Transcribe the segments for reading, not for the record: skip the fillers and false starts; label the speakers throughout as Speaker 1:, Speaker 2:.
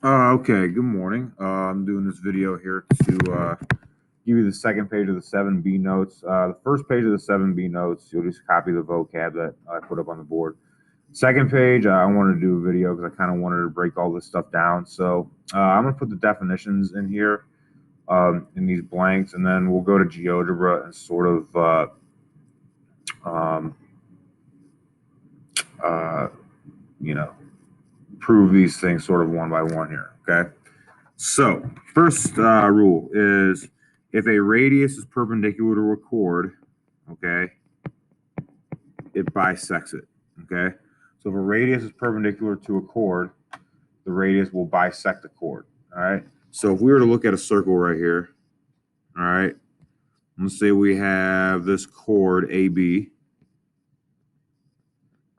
Speaker 1: Okay, good morning. I'm doing this video here to give you the second page of the 7B notes. The first page of the 7B notes, you'll just copy the vocab that I put up on the board. Second page, I wanted to do a video because I kind of wanted to break all this stuff down. So I'm going to put the definitions in here in these blanks, and then we'll go to GeoGebra and sort of um, uh, you know, prove these things sort of one by one here, okay? So, first rule is if a radius is perpendicular to a chord, okay, it bisects it, okay? So if a radius is perpendicular to a chord, the radius will bisect the chord, all right? So if we were to look at a circle right here, all right, let's say we have this chord AB,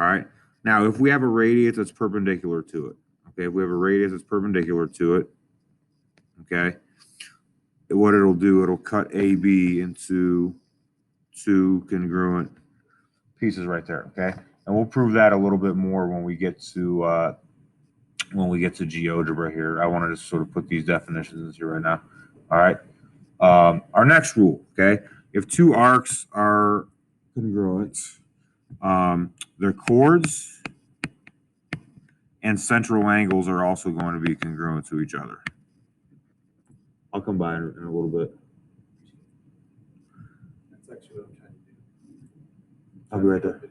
Speaker 1: all right? Now, if we have a radius that's perpendicular to it, okay, if we have a radius that's perpendicular to it, okay, what it'll do, it'll cut AB into two congruent pieces right there, okay? And we'll prove that a little bit more when we get to GeoGebra here. I wanted to sort of put these definitions here right now. All right. Our next rule, okay? If two arcs are congruent, their chords and central angles are also going to be congruent to each other. I'll come by in a little bit.
Speaker 2: That's actually what I'm trying to do.
Speaker 1: I'll be right there.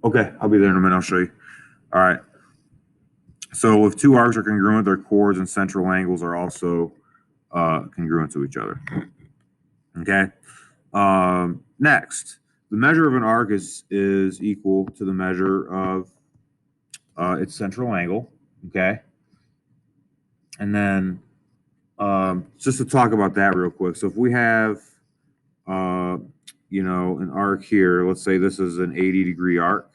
Speaker 1: Okay, I'll be there in a minute. I'll show you. All right. So if two arcs are congruent, their chords and central angles are also congruent to each other. Okay. Next, the measure of an arc is equal to the measure of its central angle. Okay. And then just to talk about that real quick. So if we have, an arc here, let's say this is an 80-degree arc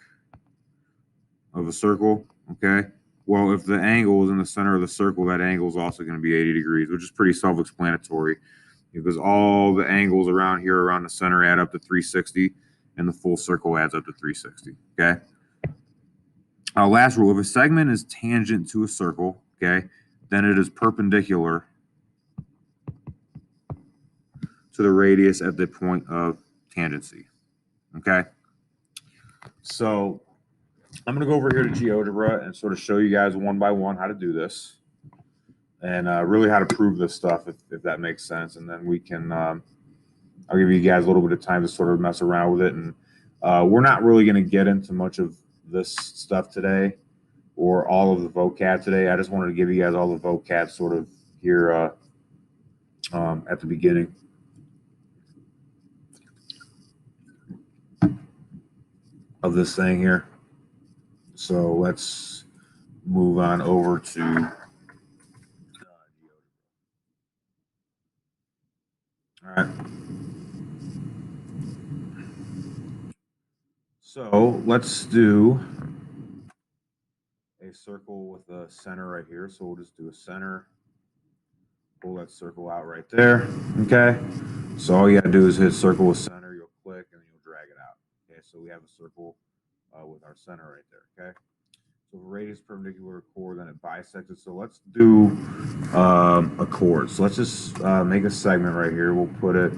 Speaker 1: of a circle. Okay. Well, if the angle is in the center of the circle, that angle is also going to be 80 degrees, which is pretty self-explanatory because all the angles around here around the center add up to 360 and the full circle adds up to 360, okay? Last rule, if a segment is tangent to a circle, okay, then it is perpendicular to the radius at the point of tangency, okay? So I'm going to go over here to GeoGebra and sort of show you guys one by one how to do this and really how to prove this stuff, if that makes sense. And then we can, I'll give you guys a little bit of time to sort of mess around with it. And we're not really going to get into much of this stuff today or all of the vocab today. I just wanted to give you guys all the vocab sort of here at the beginning. Of this thing here. So let's move on over to all right. So let's do a circle with a center right here. So we'll just do a center, pull that circle out right there. Okay. So all you got to do is hit circle with center. You'll click and you'll drag it out. Okay. So we have a circle with our center right there. Okay. So if a radius perpendicular to a chord, then it bisects it. So let's do a chord. So let's just make a segment right here. We'll put it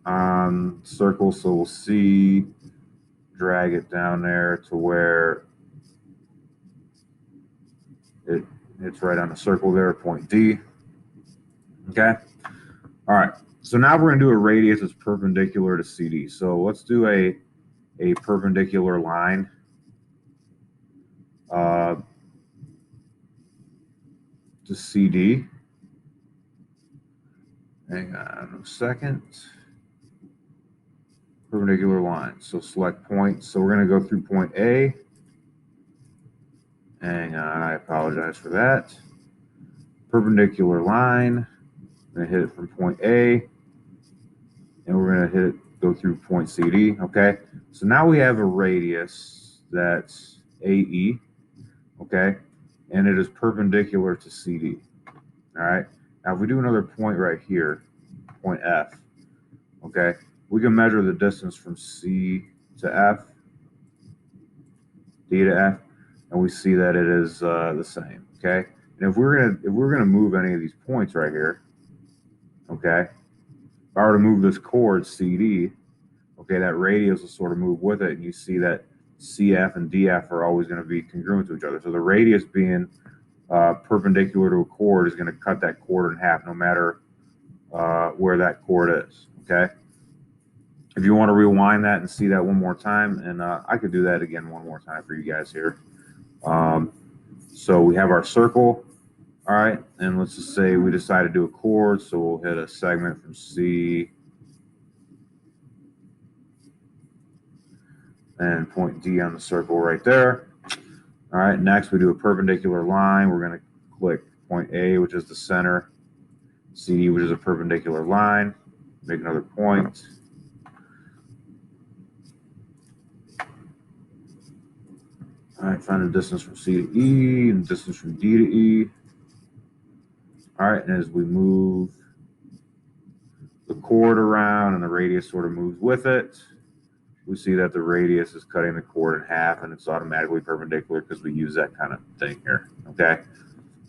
Speaker 1: on circle. So we'll see, drag it down there to where it's right on the circle there, point D. Okay. All right. So now we're going to do a radius that's perpendicular to CD. So let's do a perpendicular line. To CD. Hang on a second. Perpendicular line. So select point. So we're going to go through point A. Hang on, I apologize for that. Perpendicular line. I'm going to hit it from point A. And we're going to hit it, go through point CD. Okay. So now we have a radius that's AE. Okay. And it is perpendicular to CD. All right. Now, if we do another point right here, point F, okay, we can measure the distance from C to F, D to F, and we see that it is the same, okay? And if we're gonna move any of these points right here, okay, if I were to move this chord CD, okay, that radius will sort of move with it, and you see that CF and DF are always going to be congruent to each other. So the radius being perpendicular to a chord is going to cut that chord in half, no matter where that chord is. Okay. If you want to rewind that and see that one more time, and I could do that again one more time for you guys here. So we have our circle. All right, and let's just say we decide to do a chord, so we'll hit a segment from C and point D on the circle right there. All right, next we do a perpendicular line. We're going to click point A, which is the center, CD, which is a perpendicular line. Make another point. All right, find the distance from C to E and distance from D to E. All right, and as we move the chord around and the radius sort of moves with it, we see that the radius is cutting the chord in half, and it's automatically perpendicular because we use that kind of thing here, okay?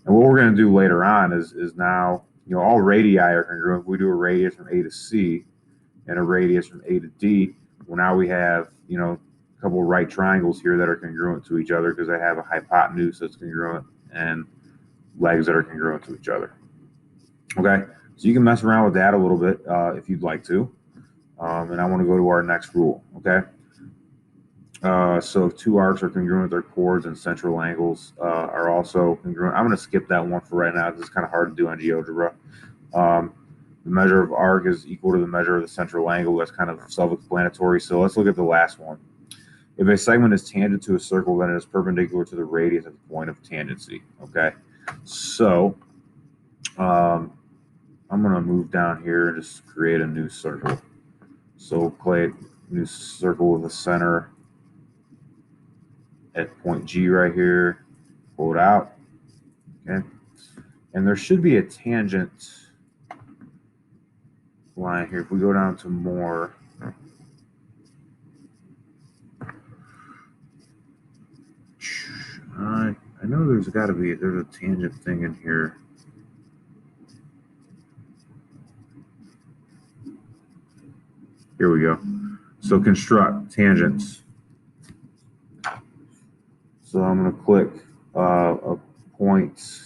Speaker 1: And what we're going to do later on is now, you know, all radii are congruent. If we do a radius from A to C and a radius from A to D, well, now we have, you know, a couple of right triangles here that are congruent to each other because I have a hypotenuse that's congruent and legs that are congruent to each other. Okay, so you can mess around with that a little bit if you'd like to. And I want to go to our next rule, okay? So if two arcs are congruent, their chords and central angles are also congruent. I'm going to skip that one for right now because it's kind of hard to do on GeoGebra. The measure of arc is equal to the measure of the central angle. That's kind of self-explanatory. So let's look at the last one. If a segment is tangent to a circle, then it is perpendicular to the radius at the point of tangency, okay? So I'm going to move down here and just create a new circle. So create a new circle with a center at point G right here, pull it out, okay? And there should be a tangent line here. If we go down to more, I know there's got to be, there's a tangent thing in here. Here we go. So construct tangents. So I'm going to click a point,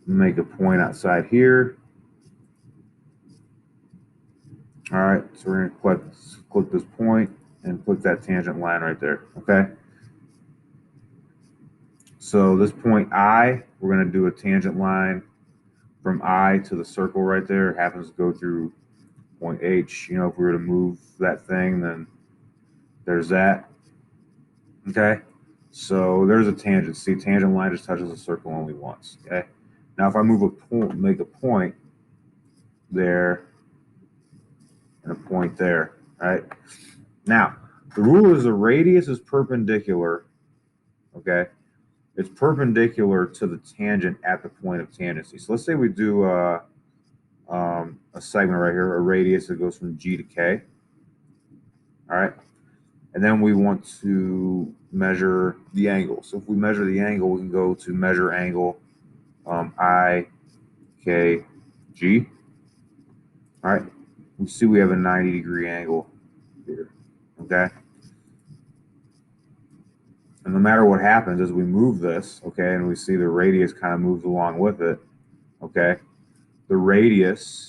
Speaker 1: make a point outside here. All right, so we're going to click this point and click that tangent line right there, okay? So this point I, we're going to do a tangent line from I to the circle right there. It happens to go through point H. You know, if we were to move that thing, then there's that. Okay, so there's a tangent. See, tangent line just touches the circle only once. Okay, now if I move a point, make a point there and a point there. All right, now the rule is the radius is perpendicular. Okay, it's perpendicular to the tangent at the point of tangency. So let's say we do a segment right here, a radius that goes from G to K. All right. And then we want to measure the angle. So if we measure the angle, we can go to measure angle I, K, G. All right. We see we have a 90-degree angle here. Okay. And no matter what happens as we move this, okay, and we see the radius kind of moves along with it, okay, the radius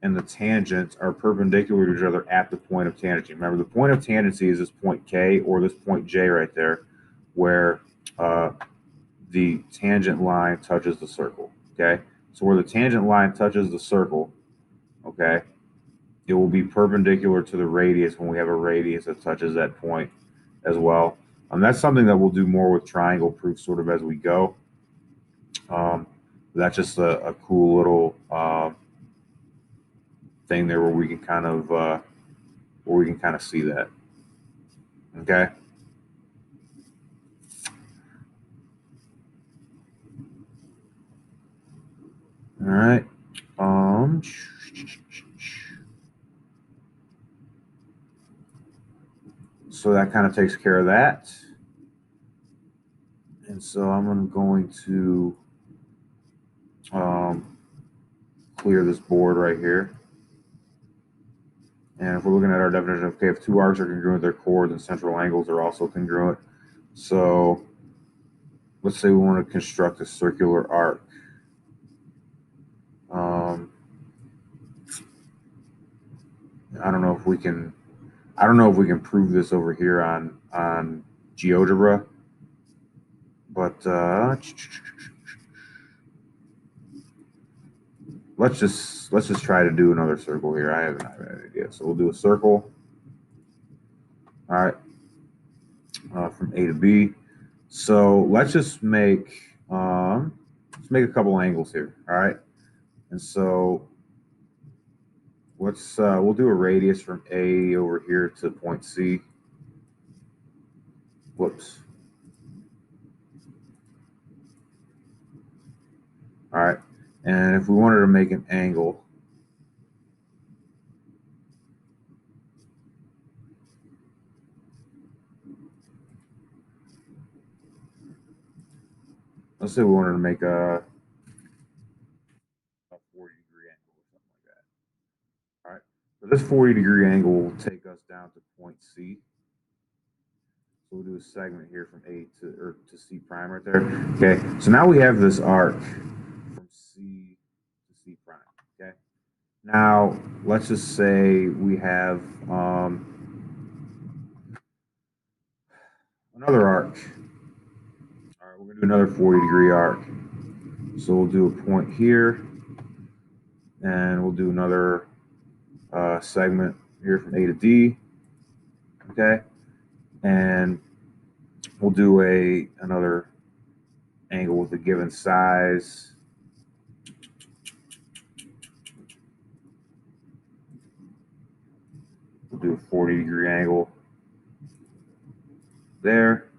Speaker 1: and the tangent are perpendicular to each other at the point of tangency. Remember, the point of tangency is this point K or this point J right there, where the tangent line touches the circle, okay? So where the tangent line touches the circle, okay, it will be perpendicular to the radius when we have a radius that touches that point as well. That's something that we'll do more with triangle proof sort of as we go. That's just a cool little thing there where we can kind of see that. Okay. All right. So that kind of takes care of that. And so I'm going to clear this board right here. And if we're looking at our definition, okay, if two arcs are congruent with their chords and central angles are also congruent. So let's say we want to construct a circular arc. I don't know if we can prove this over here on GeoGebra, but let's just try to do another circle here. I have an idea. So we'll do a circle. All right, from A to B. So let's just make a couple angles here. All right, and so we'll do a radius from A over here to point C. Whoops. All right, and if we wanted to make an angle, let's say we wanted to make a 40-degree angle or something like that. All right, so this 40-degree angle will take us down to point C. So we'll do a segment here from A to C prime right there. Okay, so now we have this arc from C to C prime. Okay, now let's just say we have another arc. All right, we're gonna do another 40-degree arc. So we'll do a point here, and we'll do another segment here from A to D. Okay, and we'll do another angle with a given size. We'll do a 40-degree angle there.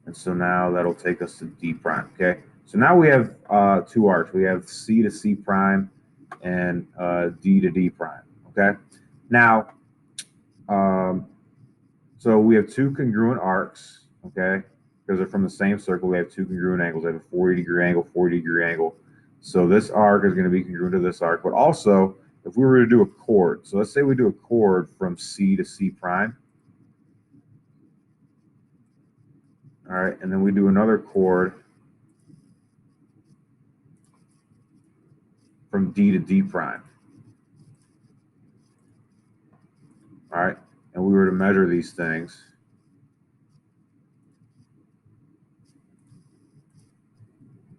Speaker 1: And so now that'll take us to D prime, okay? So now we have two arcs. We have C to C prime and D to D prime, okay? Now, so we have two congruent arcs, okay? Because they're from the same circle, we have two congruent angles. They have a 40-degree angle, 40-degree angle. So this arc is going to be congruent to this arc. But also, if we were to do a chord, so let's say we do a chord from C to C prime. All right, and then we do another chord from D to D prime. All right, and we were to measure these things.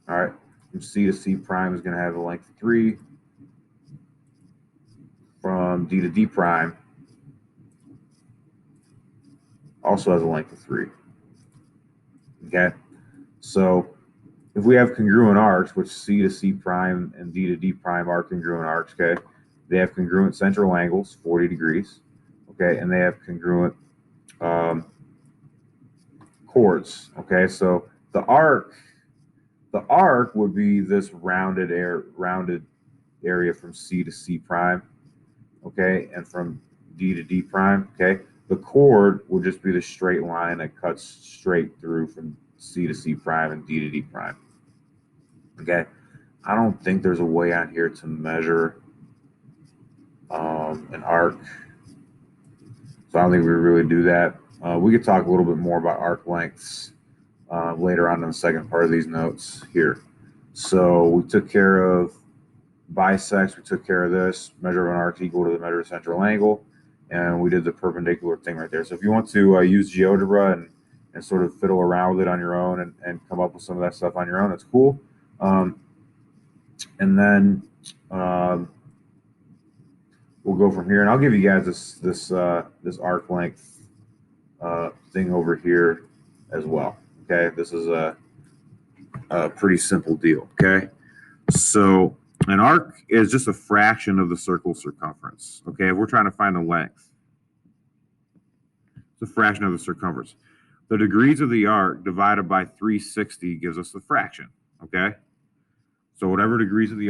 Speaker 1: All right, from C to C prime is going to have a length of 3. From D to D prime also has a length of 3. Okay, so if we have congruent arcs, which C to C prime and D to D prime are congruent arcs, okay, they have congruent central angles, 40 degrees, okay, and they have congruent chords, okay. So the arc would be this rounded area from C to C prime, okay, and from D to D prime, okay. The chord would just be the straight line that cuts straight through from C to C prime and D to D prime. Okay, I don't think there's a way on here to measure an arc, so I don't think we really do that. We could talk a little bit more about arc lengths later on in the second part of these notes here. So we took care of bisects, we took care of this, measure of an arc equal to the measure of central angle, and we did the perpendicular thing right there. So if you want to use GeoGebra and sort of fiddle around with it on your own and come up with some of that stuff on your own, that's cool. And then we'll go from here, and I'll give you guys this arc length thing over here as well. Okay, this is a pretty simple deal. Okay, so an arc is just a fraction of the circle's circumference. Okay, if we're trying to find the length, it's a fraction of the circumference. The degrees of the arc divided by 360 gives us the fraction. Okay, so whatever degrees of the arc